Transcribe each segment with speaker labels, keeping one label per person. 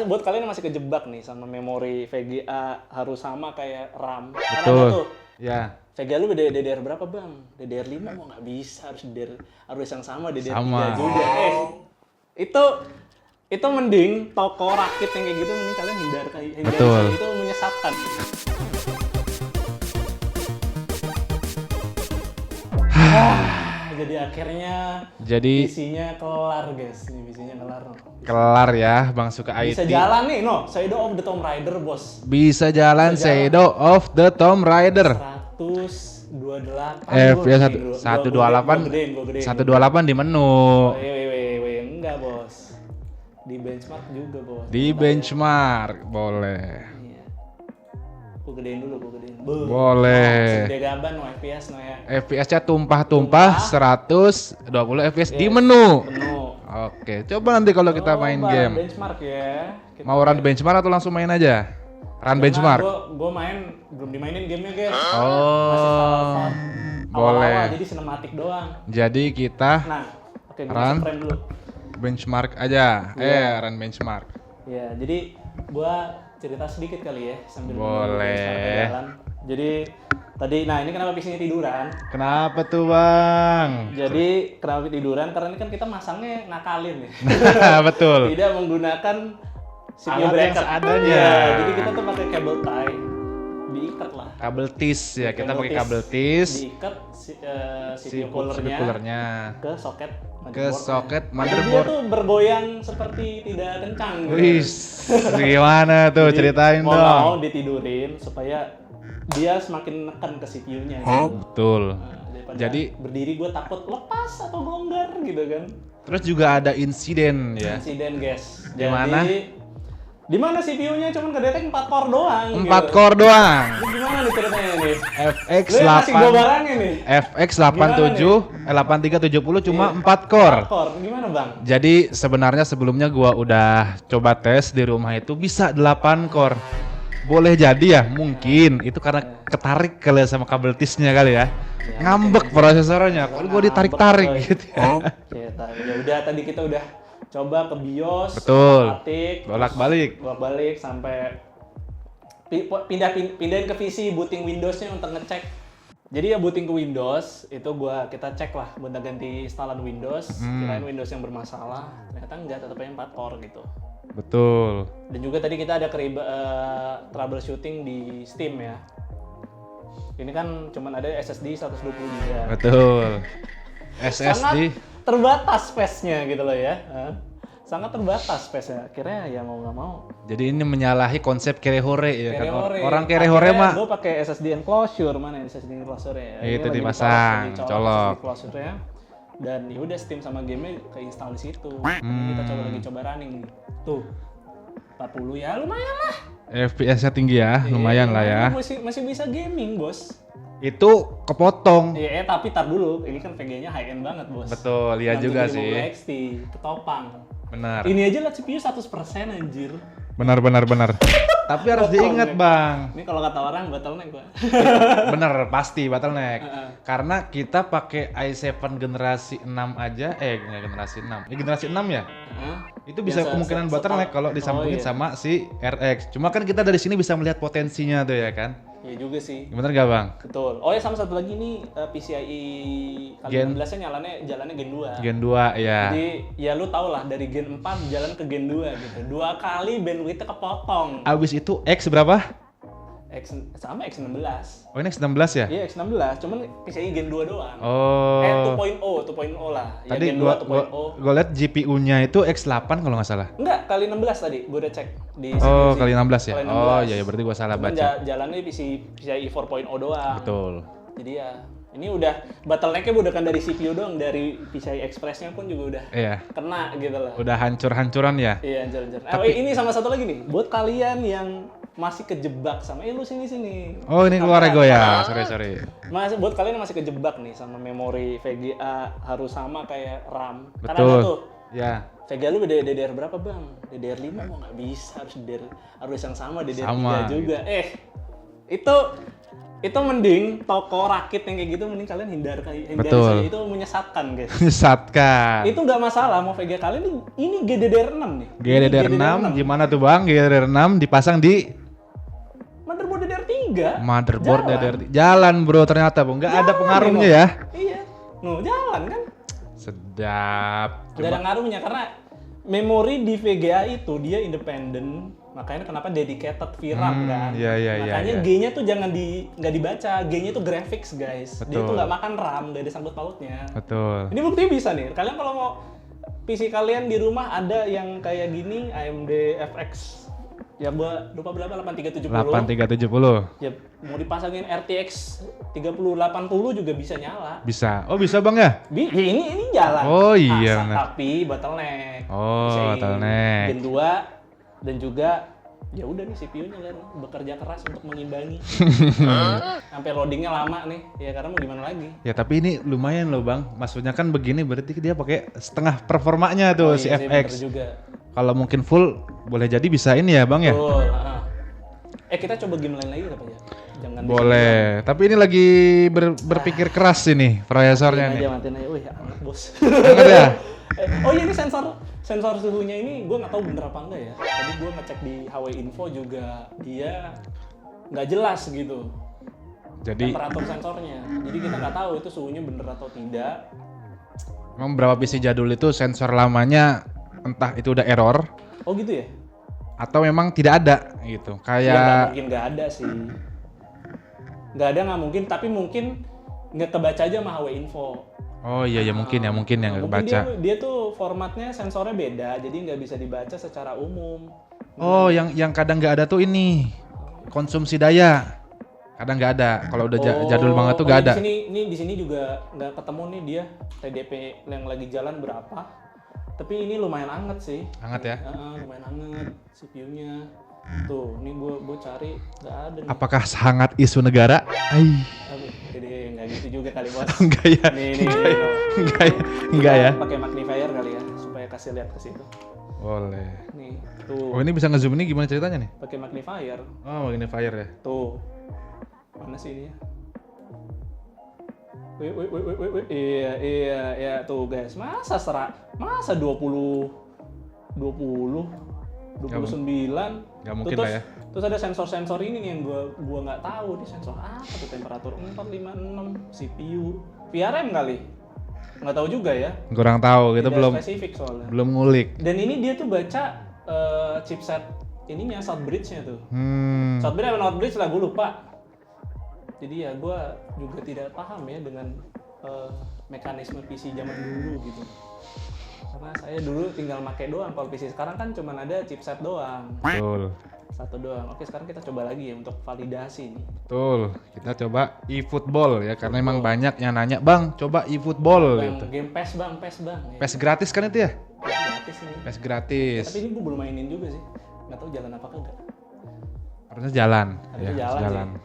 Speaker 1: buat kalian yang masih kejebak nih sama memori VGA harus sama kayak RAM.
Speaker 2: Betul.
Speaker 1: Karena ada tuh,
Speaker 2: Ya.
Speaker 1: VGA lu DDR berapa bang? DDR5 mau nggak bisa, harus yang sama DDR3
Speaker 2: Sama.
Speaker 1: juga. Itu mending toko rakit yang kayak gitu mending kalian hindari.
Speaker 2: Betul.
Speaker 1: Itu menyesatkan. Jadi akhirnya visinya kelar guys. Ini visinya kelar.
Speaker 2: Kelar ya Bang Suka IT.
Speaker 1: Bisa jalan nih, Shadow of the Tomb Raider bos.
Speaker 2: Bisa jalan Shadow of the Tomb Raider.
Speaker 1: 128
Speaker 2: FPS 128 128 di menu.
Speaker 1: Enggak bos. Di benchmark juga bos.
Speaker 2: Di benchmark boleh.
Speaker 1: Iya. Gua gedein dulu.
Speaker 2: Boleh.
Speaker 1: Gede gaban FPS ya.
Speaker 2: FPS-nya tumpah-tumpah 120 FPS di menu. Oke, coba nanti kalau kita main game.
Speaker 1: Benchmark ya.
Speaker 2: Mau run benchmark atau langsung main aja? Run benchmark.
Speaker 1: Gue main belum dimainin gamenya guys.
Speaker 2: Oh, boleh.
Speaker 1: Jadi sinematik doang.
Speaker 2: Jadi kita
Speaker 1: run dulu.
Speaker 2: Benchmark aja. Run benchmark.
Speaker 1: Ya, jadi gue cerita sedikit kali ya sambil
Speaker 2: boleh.
Speaker 1: Jalan. Jadi tadi, ini kenapa PC-nya tiduran?
Speaker 2: Kenapa tuh bang?
Speaker 1: Jadi kenapa tiduran? Karena ini kan kita masangnya ngakalin ya.
Speaker 2: Betul.
Speaker 1: Tidak menggunakan CPU
Speaker 2: alat yang seadanya.
Speaker 1: Ya, jadi kita tuh pakai kabel tie, diikat lah.
Speaker 2: Kabel tis ya, kita pakai kabel tis.
Speaker 1: Diikat CPU coolernya ke soket
Speaker 2: motherboard.
Speaker 1: Dia tuh bergoyang seperti tidak kencang.
Speaker 2: Wih, gimana tuh? Jadi, ceritain dong.
Speaker 1: Mau ditidurin supaya dia semakin neken ke CPU-nya.
Speaker 2: Betul. Jadi
Speaker 1: berdiri gue takut lepas atau longgar gitu kan.
Speaker 2: Terus juga ada insiden ya.
Speaker 1: Insiden guys.
Speaker 2: Gimana?
Speaker 1: Di mana CPU-nya cuman kedetek 4 core doang.
Speaker 2: 4 core doang.
Speaker 1: Ini gimana nih ceritanya nih?
Speaker 2: FX
Speaker 1: Lu
Speaker 2: 8.
Speaker 1: kasih gua barangnya nih.
Speaker 2: FX 8370 cuma 4 core.
Speaker 1: 4 core. Gimana, Bang?
Speaker 2: Jadi sebenarnya sebelumnya gua udah coba tes di rumah itu bisa 8 core. Boleh jadi ya, mungkin itu karena ketarik kali ya sama kabel tisnya kali ya. Ngambek prosesornya. Kalau gua ditarik-tarik gitu ya.
Speaker 1: Ya udah tadi kita udah coba ke BIOS,
Speaker 2: betul.
Speaker 1: Bolak-balik sampai pindahin ke PC, booting Windows-nya untuk ngecek. Jadi ya booting ke Windows itu kita cek lah buat ganti instalan Windows, kirain Windows yang bermasalah, ternyata enggak, tetap aja 4 core gitu.
Speaker 2: Betul.
Speaker 1: Dan juga tadi kita ada troubleshooting di Steam ya. Ini kan cuman ada SSD 120 GB.
Speaker 2: Betul. SSD
Speaker 1: terbatas space-nya gitu loh ya. Sangat terbatas space-nya. Akhirnya ya mau nggak mau.
Speaker 2: Jadi ini menyalahi konsep kerehore ya kan. Orang
Speaker 1: kerehore
Speaker 2: mah
Speaker 1: gue pakai SSD enclosure, mana SSD enclosure ya.
Speaker 2: Itu dipasang, colok.
Speaker 1: Enclosure-nya. Dan ya udah Steam sama game-nya keinstall di situ. Kita coba running nih. Tuh. 40 ya lumayan lah.
Speaker 2: FPS-nya tinggi ya, lumayan lah ya.
Speaker 1: Masih bisa gaming, Bos.
Speaker 2: Itu kepotong.
Speaker 1: Iya, tapi tar dulu. Ini kan VG-nya high end banget, Bos.
Speaker 2: Betul, lihat juga sih.
Speaker 1: XT, ketopang.
Speaker 2: Benar.
Speaker 1: Ini aja lah CPU 100% anjir.
Speaker 2: Benar. Tapi harus diingat, Bang.
Speaker 1: Ini kalau kata orang bottleneck gua.
Speaker 2: Bener, pasti bottleneck. Karena kita pakai i7 generasi 6 aja, generasi 6. Generasi 6 ya? Itu bisa kemungkinan bottleneck kalau disambungin sama si RX. Cuma kan kita dari sini bisa melihat potensinya tuh ya kan?
Speaker 1: Iya juga sih.
Speaker 2: Bener gak Bang?
Speaker 1: Betul. Oh ya sama satu lagi nih PCIe kali 16-nya jalannya Gen 2.
Speaker 2: Gen 2 ya.
Speaker 1: Jadi ya lu tau lah dari Gen 4 jalan ke Gen 2 gitu. 2 kali bandwidth-nya kepotong.
Speaker 2: Abis itu X berapa?
Speaker 1: Sama X16.
Speaker 2: Oh ini X16 ya?
Speaker 1: Iya X16, cuman PCIe Gen 2 doang.
Speaker 2: Oh.
Speaker 1: 2.0 lah. Ya,
Speaker 2: tadi
Speaker 1: Gen
Speaker 2: gua liat GPU-nya itu X8 kalau nggak salah.
Speaker 1: Enggak, kali 16 tadi gua udah cek di
Speaker 2: Oh, kali 16 ya?
Speaker 1: Kali 16.
Speaker 2: Oh iya, berarti gua salah baca.
Speaker 1: Jalannya PCIe 4.0 doang.
Speaker 2: Betul.
Speaker 1: Jadi ya ini udah bottleneck-nya bukan dari CPU doang, dari PCI Express-nya pun juga udah kena gitu lah.
Speaker 2: Udah hancur-hancuran ya?
Speaker 1: Iya, hancur-hancur. Ini sama satu lagi nih, buat kalian yang masih kejebak sama lu sini.
Speaker 2: Oh, ini keluar ego ya. Sorry.
Speaker 1: Buat kalian yang masih kejebak nih sama memori VGA harus sama kayak RAM.
Speaker 2: Betul.
Speaker 1: Karena ada tuh.
Speaker 2: Ya.
Speaker 1: VGA lu DDR berapa, Bang? DDR5 mau nggak bisa, harus yang sama DDR3 juga. Itu mending toko rakit yang kayak gitu mending kalian hindari
Speaker 2: Betul.
Speaker 1: saja, itu menyesatkan guys.
Speaker 2: Menyesatkan.
Speaker 1: Itu nggak masalah mau VGA kalian ini GDDR6 nih.
Speaker 2: GDDR6 gimana tuh Bang? GDDR6 dipasang di
Speaker 1: motherboard DDR3.
Speaker 2: motherboard
Speaker 1: Jalan.
Speaker 2: DDR3. Jalan bro ternyata Bang, nggak ada
Speaker 1: Jalan,
Speaker 2: pengaruhnya
Speaker 1: Bang.
Speaker 2: ya.
Speaker 1: Iya. Jalan kan?
Speaker 2: Sedap.
Speaker 1: Nggak ada ngaruhnya karena memori di VGA itu dia independen. Makanya kenapa dedicated VRAM kan?
Speaker 2: Iya.
Speaker 1: Makanya G-nya tuh nggak dibaca. G-nya tuh graphics guys. Dia
Speaker 2: Betul.
Speaker 1: tuh nggak makan RAM, nggak ada sangkut pautnya.
Speaker 2: Betul.
Speaker 1: Ini buktinya bisa nih. Kalian kalau mau PC kalian di rumah ada yang kayak gini AMD FX. Ya gua lupa berapa 8370.
Speaker 2: 8370.
Speaker 1: Ya mau dipasangin RTX 3080 juga bisa nyala.
Speaker 2: Bisa. Oh, bisa Bang ya?
Speaker 1: Ya ini jalan.
Speaker 2: Oh, iya, benar.
Speaker 1: Tapi bottleneck.
Speaker 2: Oh,
Speaker 1: Bisa
Speaker 2: bottleneck.
Speaker 1: Gen 2 dan juga ya udah nih CPU-nya kan bekerja keras untuk mengimbangi. Sampai loadingnya lama nih. Ya karena mau gimana lagi?
Speaker 2: Ya tapi ini lumayan loh Bang. Maksudnya kan begini berarti dia pakai setengah performanya tuh si
Speaker 1: iya sih,
Speaker 2: FX.
Speaker 1: bener juga.
Speaker 2: Kalau mungkin full boleh jadi bisa ini ya Bang ya?
Speaker 1: Betul. Kita coba game lain lagi apa ya? Jangan
Speaker 2: Boleh. Tapi ini lagi berpikir keras ini prosesornya nih.
Speaker 1: matiin aja. Wih, anget bos.
Speaker 2: Anget ya?
Speaker 1: Oh iya, ini sensor suhunya ini gue nggak tahu bener apa enggak ya. Tadi gue ngecek di HW Info juga dia nggak jelas gitu
Speaker 2: Jadi
Speaker 1: temperatur sensornya. Jadi kita nggak tahu itu suhunya bener atau tidak.
Speaker 2: memang beberapa PC jadul itu sensor lamanya entah itu udah error
Speaker 1: Oh gitu ya?
Speaker 2: atau memang tidak ada gitu.
Speaker 1: Ya nggak
Speaker 2: Kayak
Speaker 1: mungkin nggak ada sih. Nggak ada nggak mungkin, tapi mungkin nggak kebaca aja sama HW Info.
Speaker 2: oh iya mungkin nggak
Speaker 1: Mungkin
Speaker 2: kebaca.
Speaker 1: dia tuh formatnya sensornya beda, jadi nggak bisa dibaca secara umum.
Speaker 2: Oh, yang kadang nggak ada tuh ini konsumsi daya. Kadang nggak ada. Kalau udah jadul banget tuh nggak ada.
Speaker 1: Di sini juga nggak ketemu nih dia TDP yang lagi jalan berapa. Tapi ini lumayan anget sih.
Speaker 2: Hangat ya?
Speaker 1: Lumayan anget CPU-nya. Tuh, ini gue cari nggak ada nih.
Speaker 2: Apakah sangat isu negara?
Speaker 1: Aduh, jadi nggak gitu juga kali bos.
Speaker 2: Enggak ya?
Speaker 1: Nih.
Speaker 2: Enggak ya?
Speaker 1: Pakai magnifier kali ya supaya kasih lihat ke situ.
Speaker 2: Boleh.
Speaker 1: Nih, tuh.
Speaker 2: Oh, ini bisa ngezoom ini gimana ceritanya nih?
Speaker 1: Pakai magnifier.
Speaker 2: Oh, magnifier ya.
Speaker 1: Tuh. Mana sih ini? Wih. Iya, tuh guys. Masa 29.
Speaker 2: Nggak mungkin
Speaker 1: terus,
Speaker 2: lah ya.
Speaker 1: Terus ada sensor-sensor ini nih yang gua nggak tahu nih sensor apa tuh, temperatur 456, CPU, VRM kali. Nggak tahu juga ya.
Speaker 2: Kurang tahu, kita
Speaker 1: Tidak
Speaker 2: belum
Speaker 1: spesifik soalnya.
Speaker 2: ngulik.
Speaker 1: Dan ini dia tuh baca chipset ininya, Southbridge-nya tuh. Southbridge atau Northbridge lah, gue lupa. Jadi ya gue juga tidak paham ya dengan mekanisme PC zaman dulu gitu. Karena saya dulu tinggal pakai doang. Kalau PC sekarang kan cuma ada chipset doang.
Speaker 2: Betul.
Speaker 1: Satu doang. Oke, sekarang kita coba lagi ya untuk validasi nih.
Speaker 2: Betul. Kita coba eFootball ya karena emang banyak yang nanya, "Bang, coba eFootball."
Speaker 1: Yang
Speaker 2: gitu.
Speaker 1: game PES bang. Ya.
Speaker 2: PES gratis kan itu ya?
Speaker 1: Gratis ini.
Speaker 2: PES gratis.
Speaker 1: Tapi ini gue belum mainin juga sih. Nggak tahu jalan apa kagak.
Speaker 2: Harusnya jalan.
Speaker 1: Harusnya
Speaker 2: Ya,
Speaker 1: jalan sih.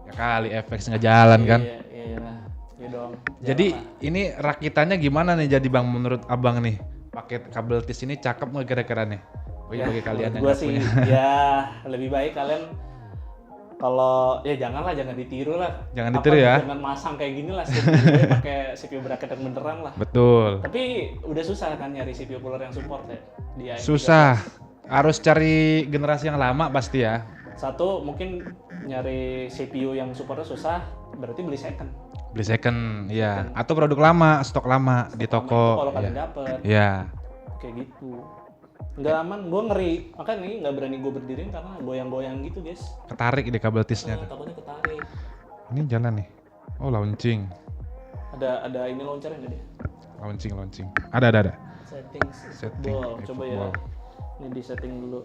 Speaker 2: Ya kali FX nggak jalan kan.
Speaker 1: Iya lah. Iya dong.
Speaker 2: Jadi
Speaker 1: Jalan lah.
Speaker 2: ini rakitannya gimana nih jadi Bang menurut Abang nih? Paket kabel TIS ini cakep nggak kira-kira nih? Bagi kalian yang
Speaker 1: gue
Speaker 2: nggak
Speaker 1: sih
Speaker 2: punya.
Speaker 1: ya lebih baik kalian kalau ya jangan ditiru lah.
Speaker 2: Jangan ditiru ya.
Speaker 1: Jangan masang kayak gini lah, CPU pakai CPU bracket yang beneran lah.
Speaker 2: Betul.
Speaker 1: Tapi udah susah kan nyari CPU cooler yang support ya di AM13.
Speaker 2: Susah. Harus cari generasi yang lama pasti ya.
Speaker 1: Satu mungkin nyari CPU yang supportnya susah, berarti beli second.
Speaker 2: Beli second, iya. Atau produk lama, stok lama di toko.
Speaker 1: Kalau
Speaker 2: Iya.
Speaker 1: kalian dapet,
Speaker 2: Iya.
Speaker 1: kayak gitu. Nggak aman, gue ngeri. Makanya ini nggak berani gue berdiriin karena goyang-goyang gitu guys.
Speaker 2: Ketarik di kabel TIS-nya tuh.
Speaker 1: Takutnya ketarik.
Speaker 2: Ini jalan nih. Oh, launching.
Speaker 1: Ada ini launchernya nggak dia?
Speaker 2: Launching. Ada.
Speaker 1: Settings
Speaker 2: Setting,
Speaker 1: football. Coba ya.
Speaker 2: football.
Speaker 1: Ini di setting dulu.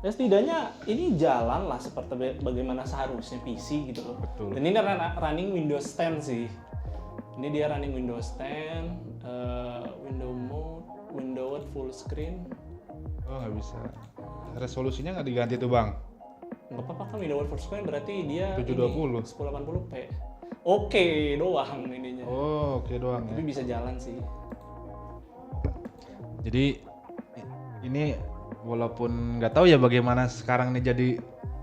Speaker 1: Ya setidaknya ini jalan lah seperti bagaimana seharusnya PC gitu loh.
Speaker 2: Betul.
Speaker 1: Dan ini running Windows 10 sih. Ini dia running Windows 10, window mode, window full screen.
Speaker 2: Oh, nggak bisa. Resolusinya nggak diganti tuh Bang.
Speaker 1: Nggak apa-apa kan window full screen berarti dia
Speaker 2: 720.
Speaker 1: 1080p. Oke doang ininya.
Speaker 2: Oh, oke doang
Speaker 1: Tapi
Speaker 2: ya.
Speaker 1: bisa jalan sih.
Speaker 2: Jadi ini walaupun nggak tahu ya bagaimana sekarang nih jadi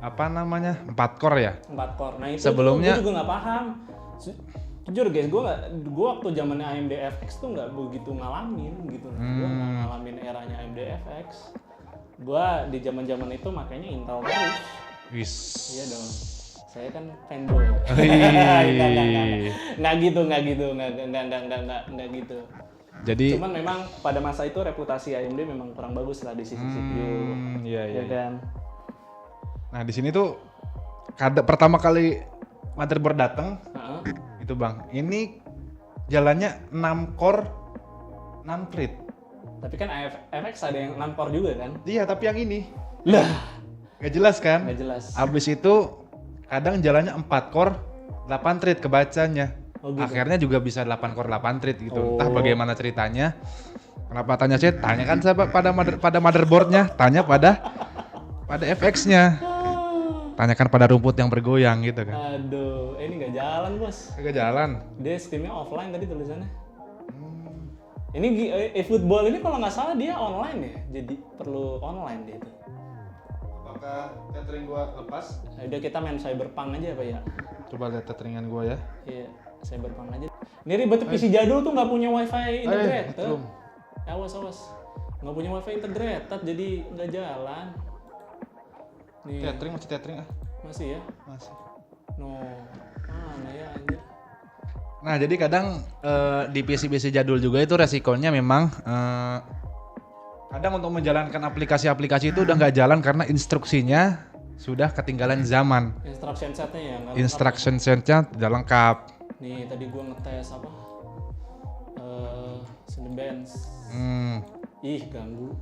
Speaker 2: apa namanya 4 core ya.
Speaker 1: 4 core. Nah itu
Speaker 2: sebelumnya
Speaker 1: gue juga nggak paham. Jujur guys, gue waktu zamannya AMD FX tuh nggak begitu ngalamin gitu. Gue nggak ngalamin eranya AMD FX. Gue di zaman itu makanya Intel terus.
Speaker 2: Wis.
Speaker 1: Iya dong. Saya kan fanboy. Nggak gitu. Jadi cuman memang pada masa itu reputasi AMD memang kurang bagus lah di sisi CPU.
Speaker 2: Iya.
Speaker 1: Kan?
Speaker 2: Nah di sini tuh pertama kali motherboard datang, itu bang, ini jalannya 6 core 6 thread.
Speaker 1: Tapi kan FX ada yang 6 core juga kan?
Speaker 2: Iya, tapi yang ini
Speaker 1: lah
Speaker 2: nggak jelas kan?
Speaker 1: Nggak jelas.
Speaker 2: Abis itu kadang jalannya 4 core 8 thread kebacanya. Gitu? Akhirnya juga bisa 8 core 8 thread gitu. Entah bagaimana ceritanya. Kenapa tanya saya? Tanya kan saya pada motherboardnya, tanya pada FX-nya. Tanyakan pada rumput yang bergoyang gitu kan.
Speaker 1: Aduh, ini nggak jalan bos.
Speaker 2: Nggak jalan.
Speaker 1: Dia Steam-nya offline tadi tulisannya. Ini eFootball ini kalau nggak salah dia online ya, jadi perlu online dia itu.
Speaker 2: Apakah tethering gua lepas?
Speaker 1: Udah kita main Cyberpunk aja apa ya?
Speaker 2: Coba lihat tetheringan gua ya.
Speaker 1: Iya, Cyberpunk aja. Ini ribet PC jadul tuh nggak punya WiFi integrated. Awas. Nggak punya WiFi integrated jadi nggak jalan. Nih.
Speaker 2: Masih tethering ah.
Speaker 1: Masih ya?
Speaker 2: Masih.
Speaker 1: No. Mana ya anjir.
Speaker 2: Nah, jadi kadang di PC-PC jadul juga itu resikonya memang kadang untuk menjalankan aplikasi-aplikasi itu udah nggak jalan karena instruksinya sudah ketinggalan zaman.
Speaker 1: Instruction setnya ya nggak lengkap.
Speaker 2: Instruction setnya tidak lengkap.
Speaker 1: Nih, tadi gua ngetes apa? Cinebench. Ih, ganggu.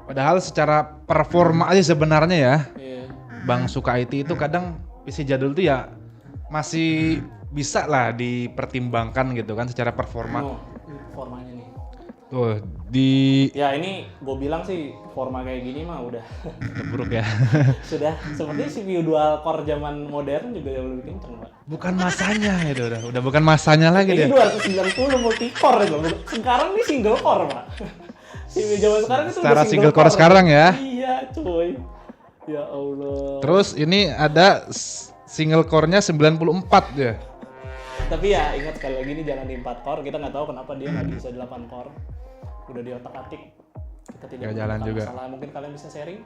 Speaker 2: Padahal secara performa aja sebenarnya ya, Bang Suka IT itu kadang PC jadul tuh ya masih bisa lah dipertimbangkan gitu kan secara performa.
Speaker 1: Formanya nih.
Speaker 2: Tuh di.
Speaker 1: Ya ini gue bilang sih forma kayak gini mah udah
Speaker 2: buruk ya.
Speaker 1: Sudah seperti CPU dual core zaman modern juga jauh lebih kenceng Pak.
Speaker 2: Bukan masanya itu udah bukan masanya lagi dia.
Speaker 1: Ini 290 multi core itu. Sekarang nih single core Pak. CPU zaman sekarang itu
Speaker 2: secara single core sekarang ya.
Speaker 1: Iya cuy. Ya Allah.
Speaker 2: Terus ini ada single core-nya 94 ya.
Speaker 1: Tapi ya ingat sekali lagi ini jangan di 4 core. Kita nggak tahu kenapa dia nggak bisa di 8 core. Udah di otak-atik. Kita tidak
Speaker 2: jalan juga.
Speaker 1: Masalah. Mungkin kalian bisa sharing.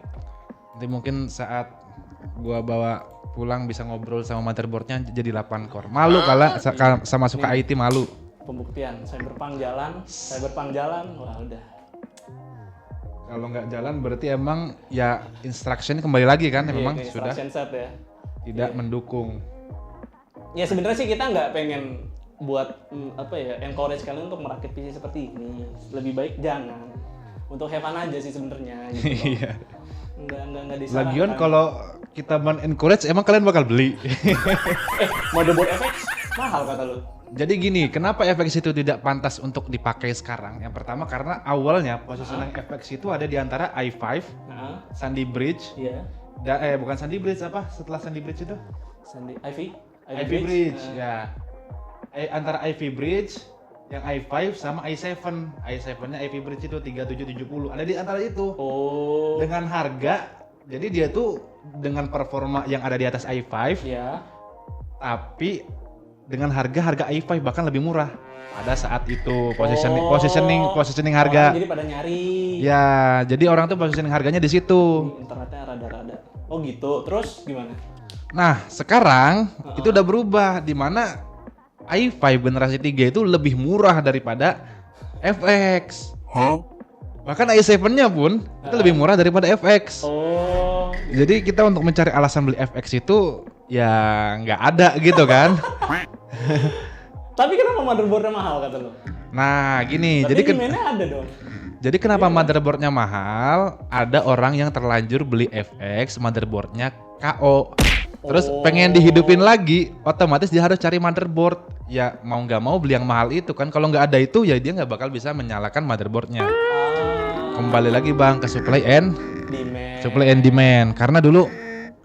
Speaker 2: Nanti mungkin saat gua bawa pulang bisa ngobrol sama motherboardnya jadi 8 core. Malu kalau sama Suka IT malu.
Speaker 1: Pembuktian Cyberpunk jalan, wah udah.
Speaker 2: Kalau nggak jalan berarti emang ya instruction kembali lagi kan memang sudah
Speaker 1: set ya.
Speaker 2: Tidak mendukung.
Speaker 1: Ya sebenarnya sih kita nggak pengen buat encourage kalian untuk merakit PC seperti ini. Lebih baik jangan. Untuk have fun aja sih sebenarnya gitu. Iya. Enggak disarankan.
Speaker 2: Lagian kalau kita men-encourage emang kalian bakal beli.
Speaker 1: Motherboard FX mahal kata lu.
Speaker 2: Jadi gini, kenapa FX itu tidak pantas untuk dipakai sekarang? Yang pertama karena awalnya positioning FX itu ada di antara i5, Sandy Bridge.
Speaker 1: Iya.
Speaker 2: Bukan Sandy Bridge apa? Setelah Sandy Bridge itu? Ivy Bridge. Ya. Antara Ivy Bridge yang i5 sama i7. i7-nya Ivy Bridge itu 3770. Ada di antara itu.
Speaker 1: Oh.
Speaker 2: Dengan harga, jadi dia tuh dengan performa yang ada di atas i5.
Speaker 1: Iya.
Speaker 2: Tapi dengan harga i5 bahkan lebih murah pada saat itu positioning harga.
Speaker 1: Jadi pada nyari.
Speaker 2: Ya, jadi orang tuh positioning harganya di situ.
Speaker 1: Internetnya rada-rada. Oh gitu. Terus gimana?
Speaker 2: Nah, sekarang itu udah berubah di mana i5 generasi 3 itu lebih murah daripada FX. Bahkan i7-nya pun itu lebih murah daripada FX.
Speaker 1: Oh.
Speaker 2: Jadi kita untuk mencari alasan beli FX itu ya nggak ada gitu kan.
Speaker 1: Tapi kenapa motherboardnya mahal kata lo?
Speaker 2: Nah gini,
Speaker 1: tapi jadi ada dong.
Speaker 2: Jadi kenapa motherboardnya mahal? Ada orang yang terlanjur beli FX, motherboardnya KO. Terus pengen dihidupin lagi, otomatis dia harus cari motherboard. Ya mau nggak mau beli yang mahal itu kan. Kalau nggak ada itu ya dia nggak bakal bisa menyalakan motherboardnya. Kembali lagi bang ke supply and demand. Karena dulu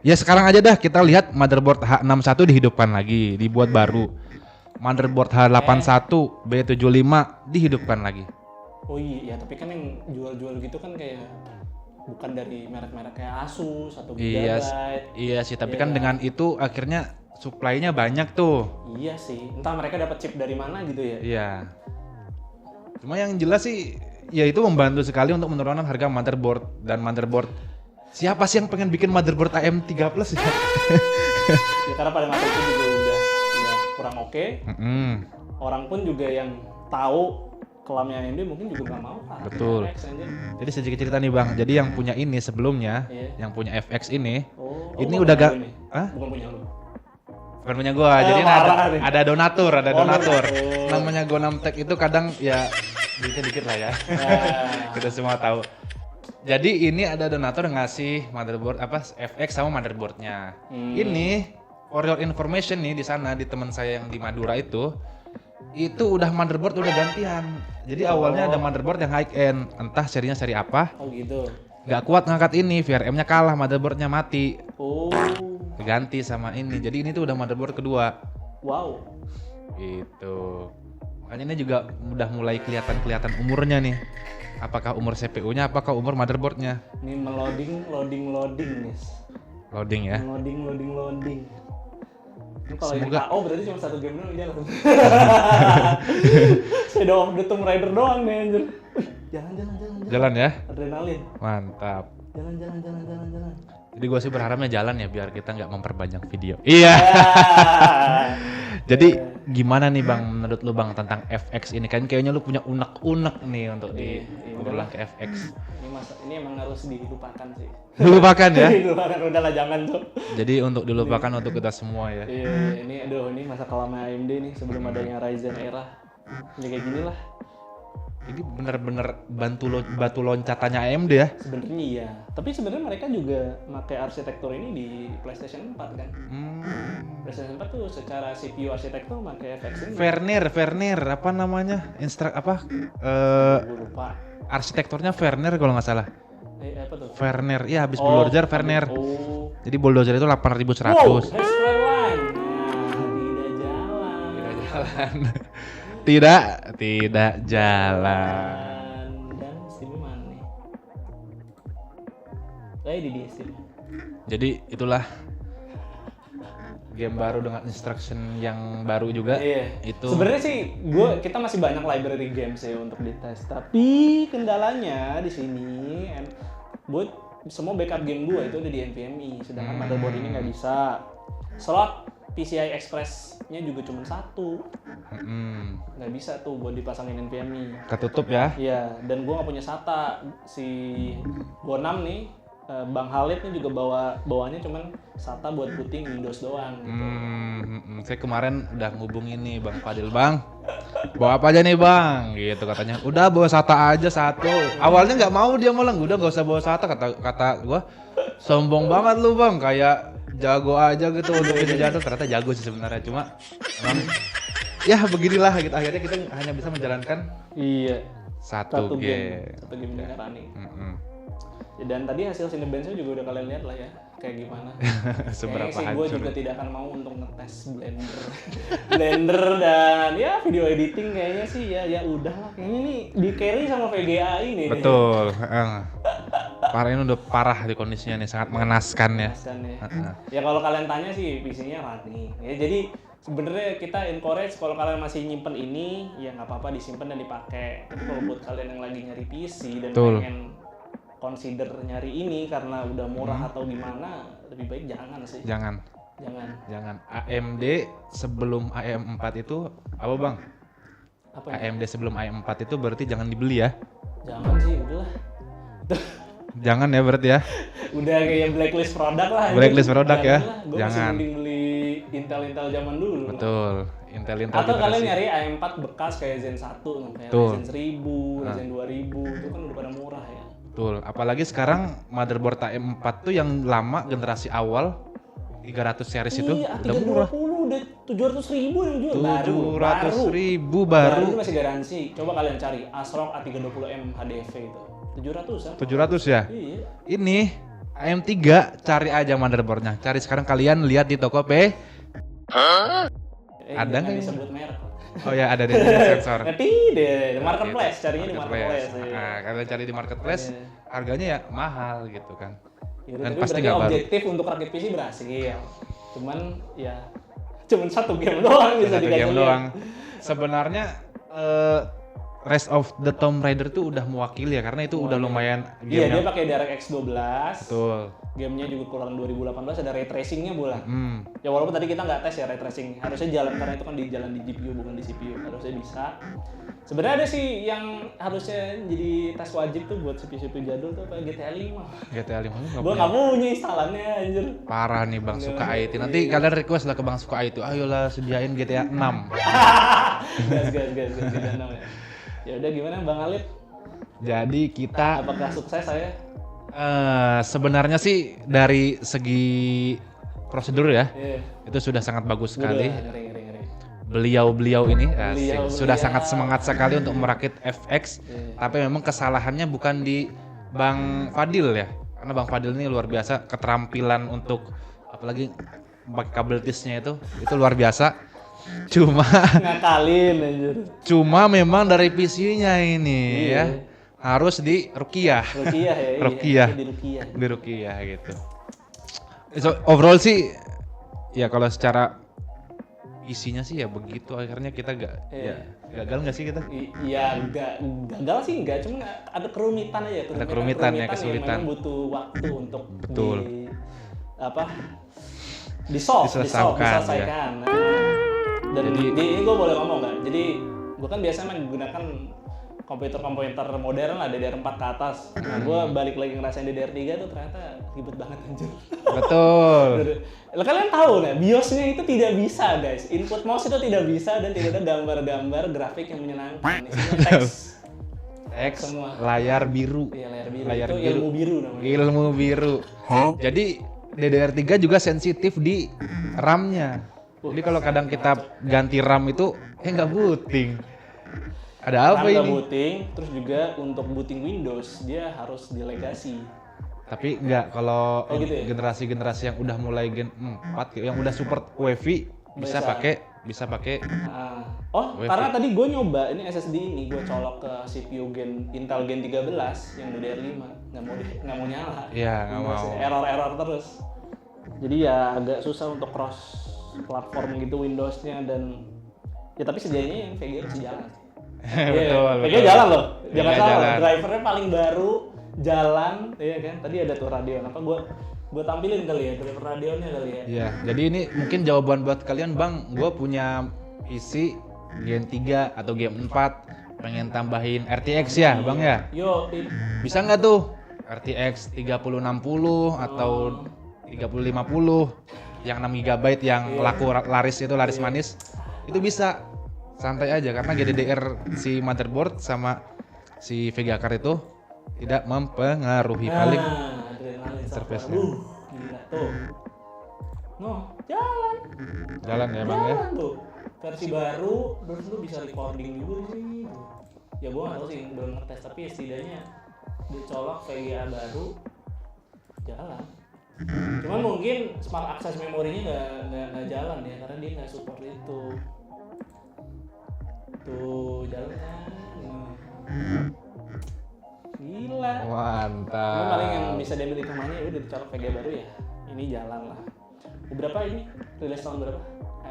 Speaker 2: ya sekarang aja dah kita lihat motherboard H61 dihidupkan lagi, dibuat baru. Motherboard H81, B75 dihidupkan lagi.
Speaker 1: Oh iya, tapi kan yang jual-jual gitu kan kayak bukan dari merek-merek kayak Asus atau
Speaker 2: Iya,
Speaker 1: Gigabyte.
Speaker 2: iya sih, tapi kan dengan itu akhirnya supply-nya banyak tuh.
Speaker 1: Iya sih, entah mereka dapat chip dari mana gitu ya.
Speaker 2: Iya. Cuma yang jelas sih, ya itu membantu sekali untuk menurunkan harga motherboard dan motherboard. Siapa sih yang pengen bikin motherboard AM3 Plus ya?
Speaker 1: Ya karena pada masa itu juga udah kurang oke. Orang pun juga yang tahu kelamnya AMD mungkin juga nggak mau kan.
Speaker 2: Betul. Jadi sedikit cerita nih Bang. Jadi yang punya ini sebelumnya, yang punya FX ini, ini udah gak?
Speaker 1: Bukan punya lu.
Speaker 2: Bukan punya gua. Jadi ada donatur, donatur. Namanya Gonamtech itu kadang ya dikit-dikit lah ya. Kita semua tahu. Jadi ini ada donatur yang ngasih motherboard FX sama motherboardnya. Ini for your information nih di sana di teman saya yang di Madura itu udah motherboard udah gantian. Jadi awalnya ada motherboard yang high end, entah serinya seri apa.
Speaker 1: Oh gitu.
Speaker 2: Gak kuat ngangkat ini, VRM-nya kalah, motherboardnya mati.
Speaker 1: Oh.
Speaker 2: Ganti sama ini. Jadi ini tuh udah motherboard kedua.
Speaker 1: Wow.
Speaker 2: Gitu. Makanya ini juga udah mulai kelihatan umurnya nih. Apakah umur CPU-nya, apakah umur motherboardnya?
Speaker 1: Ini loading nih.
Speaker 2: Loading ya.
Speaker 1: Loading. Ini kalau
Speaker 2: Semoga...
Speaker 1: ini KO berarti cuma satu game doang jalan. Shadow of the Tomb Raider doang nih anjir. Jalan.
Speaker 2: ya?
Speaker 1: Adrenalin.
Speaker 2: Mantap.
Speaker 1: Jalan.
Speaker 2: Jadi gue sih berharapnya jalan ya biar kita nggak memperpanjang video. Iya. Jadi gimana nih Bang menurut lu Bang tentang FX ini? Kan kayaknya lu punya unek-unek nih untuk diulang ke FX.
Speaker 1: Ini emang harus dilupakan sih.
Speaker 2: Dilupakan ya?
Speaker 1: Dilupakan, udahlah jangan tuh.
Speaker 2: Jadi untuk dilupakan untuk kita semua ya.
Speaker 1: Iya, ini masa kelamnya AMD nih sebelum adanya Ryzen era. Ini kayak gini lah.
Speaker 2: Ini bener-bener batu loncatannya AMD ya?
Speaker 1: Sebenarnya iya. Tapi sebenarnya mereka juga pakai arsitektur ini di PlayStation 4 kan. PlayStation 4 tuh secara CPU arsitektur pakai FX ini.
Speaker 2: Vernier apa namanya?
Speaker 1: Gue lupa.
Speaker 2: Arsitekturnya Vernier kalau nggak salah.
Speaker 1: Apa tuh?
Speaker 2: Vernier, iya habis bulldozer Vernier. Jadi bulldozer itu 8100.
Speaker 1: Wow,
Speaker 2: Tidak jalan.
Speaker 1: Dan sini mana nih? Di sini.
Speaker 2: Jadi itulah game baru dengan instruction yang baru juga.
Speaker 1: Iya.
Speaker 2: Itu.
Speaker 1: Sebenarnya sih kita masih banyak library games ya untuk dites. Tapi kendalanya di sini buat semua backup game gua itu udah di NVMe, sedangkan motherboard ini nggak bisa. Slot PCI Express-nya juga cuma satu. Nggak bisa tuh buat dipasangin NVMe.
Speaker 2: Ketutup ya?
Speaker 1: Iya, dan gua nggak punya SATA. Si Gonam nih, Bang Halid nih juga bawanya cuman SATA buat booting Windows doang gitu.
Speaker 2: Saya kemarin udah ngubungin nih Bang Fadil, Bang. Bawa apa aja nih Bang? Gitu katanya. Udah bawa SATA aja satu. Awalnya nggak mau dia malah, udah nggak usah bawa SATA kata gua. Sombong banget lu Bang, kayak jago aja gitu untuk ini jatuh. Ternyata jago sih sebenarnya, cuma emang ya beginilah gitu. Akhirnya kita hanya bisa menjalankan satu game
Speaker 1: running. Dan tadi hasil Cinebench juga udah kalian lihat lah ya kayak gimana.
Speaker 2: Seberapa
Speaker 1: hancur. Gue juga tidak akan mau untuk ngetes Blender dan ya video editing kayaknya sih ya udahlah, kayaknya nih di carry sama VGA ini.
Speaker 2: Betul. Parah, ini udah parah di kondisinya nih, sangat mengenaskan ya.
Speaker 1: Ya kalau kalian tanya sih PC-nya running. Ya jadi sebenarnya kita encourage kalau kalian masih nyimpen ini ya nggak apa-apa disimpan dan dipakai. Tapi kalau buat kalian yang lagi nyari PC dan pengen consider nyari ini karena udah murah atau gimana, lebih baik jangan sih. Jangan.
Speaker 2: AMD sebelum AM4 itu apa Bang? AMD sebelum AM4 itu berarti jangan dibeli ya?
Speaker 1: Jangan sih, udahlah.
Speaker 2: Jangan ya berarti ya?
Speaker 1: Udah kayak blacklist produk lah.
Speaker 2: Blacklist produk ya?
Speaker 1: Gue masih mending beli Intel zaman dulu.
Speaker 2: Betul. Intel
Speaker 1: atau kalian nyari AM4 bekas kayak Zen 1, kayak Ryzen 1000, Ryzen 2000, itu kan udah pada murah ya.
Speaker 2: Betul, apalagi sekarang motherboard AM4 tuh yang lama generasi awal 300 series itu udah murah.
Speaker 1: Udah 700.000 yang jual
Speaker 2: 700.000 baru.
Speaker 1: Itu masih garansi. Coba kalian cari ASRock A320M HDV itu. 700
Speaker 2: ya? Iya. Ini AM3 cari aja motherboardnya. Cari sekarang kalian lihat di Tokopedia. Ada nggak?
Speaker 1: Disebut merek.
Speaker 2: Oh ya, ada di sensor.
Speaker 1: Nanti deh, marketplace, carinya di marketplace.
Speaker 2: Nah, kalian cari di marketplace, harganya ya mahal gitu kan.
Speaker 1: Ya,
Speaker 2: Dan
Speaker 1: tapi
Speaker 2: pasti
Speaker 1: berarti
Speaker 2: nggak baru.
Speaker 1: objektif untuk rakit PC berhasil. Cuman satu game doang bisa
Speaker 2: Satu
Speaker 1: dikasih
Speaker 2: game doang. Sebenarnya Rise of the Tomb Raider tuh udah mewakili ya, karena itu udah lumayan
Speaker 1: Iya,
Speaker 2: game
Speaker 1: dia pakai DirectX 12.
Speaker 2: Betul.
Speaker 1: Gamenya juga keluaran 2018, ada ray tracingnya bulan. Ya walaupun tadi kita nggak tes ya ray tracing, harusnya jalan karena itu kan di jalan di GPU bukan di CPU, harusnya bisa. Sebenarnya ada sih yang harusnya jadi tes wajib tuh buat CPU jadul tuh kayak GTA 5.
Speaker 2: GTA 5 nggak
Speaker 1: Gua nggak punya instalannya anjir.
Speaker 2: Parah nih Bang Suka IT. Nanti kalian request lah ke Bang Suka IT. Ayolah sediain GTA 6.
Speaker 1: gas GTA 6 ya. Ya udah gimana Bang Alif?
Speaker 2: Jadi kita
Speaker 1: Apakah sukses saya?
Speaker 2: sebenarnya sih dari segi prosedur ya,
Speaker 1: Iya.
Speaker 2: itu sudah sangat bagus sekali.
Speaker 1: Ngeri.
Speaker 2: Beliau ini
Speaker 1: Beliau.
Speaker 2: sudah sangat semangat sekali untuk merakit FX. Tapi memang kesalahannya bukan di Bang Fadil ya, karena Bang Fadil ini luar biasa keterampilan untuk apalagi pakai kabel tisnya itu luar biasa.
Speaker 1: Ngakalin anjir.
Speaker 2: Cuma memang dari PC-nya ini ya harus di Ruqyah.
Speaker 1: Ruqyah ya.
Speaker 2: Ruqyah. Di Ruqyah gitu. So, overall sih ya kalau secara isinya sih ya begitu, akhirnya kita gagal nggak sih kita?
Speaker 1: Iya, gagal sih enggak, cuma ada kerumitan aja.
Speaker 2: Ada kerumitan ya, kesulitan.
Speaker 1: Yang memang butuh waktu untuk
Speaker 2: Betul.
Speaker 1: diselesaikan. Dan ini gue boleh ngomong nggak? Jadi gue kan biasanya menggunakan komputer modern lah, DDR4 ke atas. Nah, gue balik lagi ngerasain DDR3 tuh ternyata ribet banget anjir.
Speaker 2: Betul.
Speaker 1: Kalian tahu nah, BIOS-nya itu tidak bisa guys. Input mouse itu tidak bisa dan tidak ada gambar-gambar grafik yang menyenangkan. Isinya teks semua.
Speaker 2: Layar biru.
Speaker 1: Iya, layar biru.
Speaker 2: Layar
Speaker 1: itu
Speaker 2: biru.
Speaker 1: ilmu biru namanya.
Speaker 2: Ilmu biru. Jadi DDR3 juga sensitif di RAM-nya. Jadi kalau kadang kita ganti RAM itu nggak booting. Ada apa
Speaker 1: RAM
Speaker 2: ini?
Speaker 1: booting, terus juga untuk booting Windows dia harus delegasi.
Speaker 2: Tapi enggak, kalau
Speaker 1: gitu ya?
Speaker 2: generasi-generasi yang udah mulai Gen 4 yang udah support UEFI bisa pakai
Speaker 1: WiFi. Karena tadi gue nyoba ini SSD ini gue colok ke CPU Intel Gen 13 yang DDR5 nggak mau nyala.
Speaker 2: Iya, nggak mau.
Speaker 1: Error terus. Jadi ya agak susah untuk cross platform gitu Windows-nya dan ya tapi sejauhnya yang VGA masih jalan.
Speaker 2: Betul.
Speaker 1: VGA jalan loh. Jangan
Speaker 2: VGA
Speaker 1: salah.
Speaker 2: jalan.
Speaker 1: Drivernya paling baru jalan, iya kan? Tadi ada tuh Radeon apa gue tampilin kali ya driver Radeonnya kali ya.
Speaker 2: Iya, jadi ini mungkin jawaban buat kalian Bang. Gue punya PC Gen 3 atau Gen 4 pengen tambahin RTX ya Bang ya.
Speaker 1: Yo,
Speaker 2: Bisa nggak tuh RTX 3060 atau 3050 yang 6 GB yang laris manis itu bisa santai aja karena GDDR si motherboard sama si Vega card itu tidak mempengaruhi paling interface-nya.
Speaker 1: Gila tuh.
Speaker 2: Jalan ya Bang ya.
Speaker 1: Tuh. Versi baru terus lu bisa recording juga di sini. Ya gua nggak tahu sih belum ngetes tapi setidaknya dicolok VGA baru jalan. Cuman mungkin smart access memorinya nggak jalan ya karena dia nggak support itu. Tuh jalannya. Gila.
Speaker 2: Mantap.
Speaker 1: Ini paling yang bisa diambil hikmahnya ya udah dicolok VGA baru ya. Ini jalan lah. Berapa ini? Rilis tahun berapa?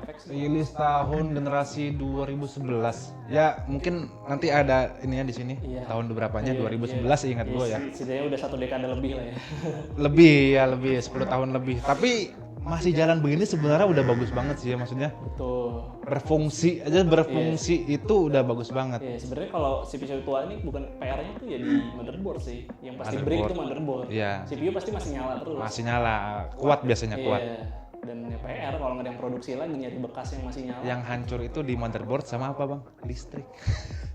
Speaker 1: FX?
Speaker 2: Rilis tahun generasi 2011. Ya mungkin nanti ada ininya di sini.
Speaker 1: Iya.
Speaker 2: Tahun berapanya? 2011 ingat gue ya.
Speaker 1: Setidaknya udah 1 dekade lebih lah ya.
Speaker 2: Lebih 10 tahun lebih. Tapi masih jalan begini sebenarnya udah bagus banget sih ya, maksudnya.
Speaker 1: Betul.
Speaker 2: Berfungsi itu udah bagus banget.
Speaker 1: Iya, sebenarnya kalau CPU tua ini bukan PR-nya tuh ya di motherboard sih. Yang pasti break itu motherboard.
Speaker 2: Iya.
Speaker 1: CPU pasti masih nyala terus.
Speaker 2: Masih nyala, kuat biasanya kuat.
Speaker 1: Iya. Dan ya PR kalau nggak ada yang produksi lagi nyari bekas yang masih nyala.
Speaker 2: Yang hancur itu di motherboard sama apa Bang? Listrik.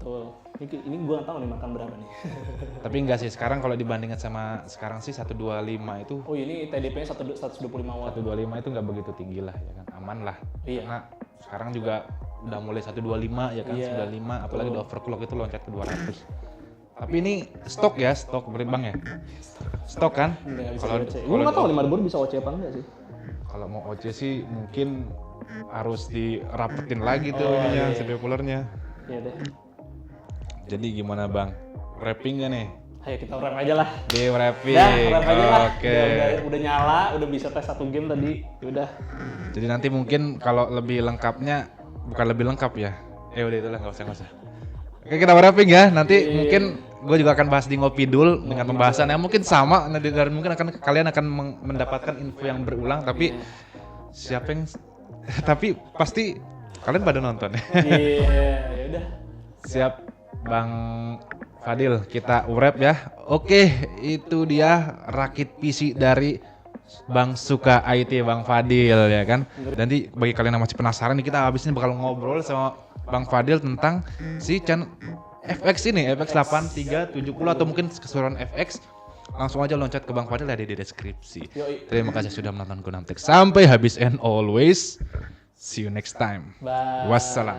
Speaker 1: Betul. Ini gua nggak tahu nih makan berapa nih.
Speaker 2: Tapi enggak sih, sekarang kalau dibandingkan sama sekarang sih 125 itu.
Speaker 1: Oh ini TDP-nya 125 watt.
Speaker 2: 125 itu nggak begitu tinggi lah ya kan, aman lah.
Speaker 1: Iya.
Speaker 2: Karena sekarang juga udah mulai 125 ya kan, 95 apalagi udah overclock itu loncat ke 200. Tapi ini stok beri Bang ya. Stok kan?
Speaker 1: Kalau gue nggak tahu nih motherboard bisa OC apa enggak sih.
Speaker 2: Kalau mau OC sih mungkin harus dirapetin lagi tuh ininya, CPU coolernya.
Speaker 1: Iya deh.
Speaker 2: Jadi gimana Bang? Wrapping gak nih?
Speaker 1: Ayo kita wrap aja lah.
Speaker 2: Di wrapping.
Speaker 1: Wrap aja lah.
Speaker 2: Oke.
Speaker 1: Udah nyala, udah bisa tes 1 game tadi. Udah.
Speaker 2: Jadi nanti mungkin kalau lebih lengkapnya, bukan lebih lengkap ya. Udah itulah, nggak usah. Oke, kita wrapping ya. Nanti mungkin gue juga akan bahas di Ngopidul dengan pembahasan yang mungkin sama, dan mungkin kalian akan mendapatkan info yang berulang, tapi siapa yang tapi pasti kalian pada nonton ya.
Speaker 1: Iya, ya udah.
Speaker 2: Siap Bang Fadil, kita wrap ya. Oke, itu dia rakit PC dari Bang Suka IT, Bang Fadil ya kan. Nanti bagi kalian yang masih penasaran nih, kita habis ini bakal ngobrol sama Bang Fadil tentang si channel FX ini, FX 8370 atau mungkin keseluruhan FX. Langsung aja loncat ke Bang Fadil, ada di deskripsi. Terima kasih sudah menonton Kunam Tech sampai habis and always. See you next time.
Speaker 1: Bye.
Speaker 2: Wassalam.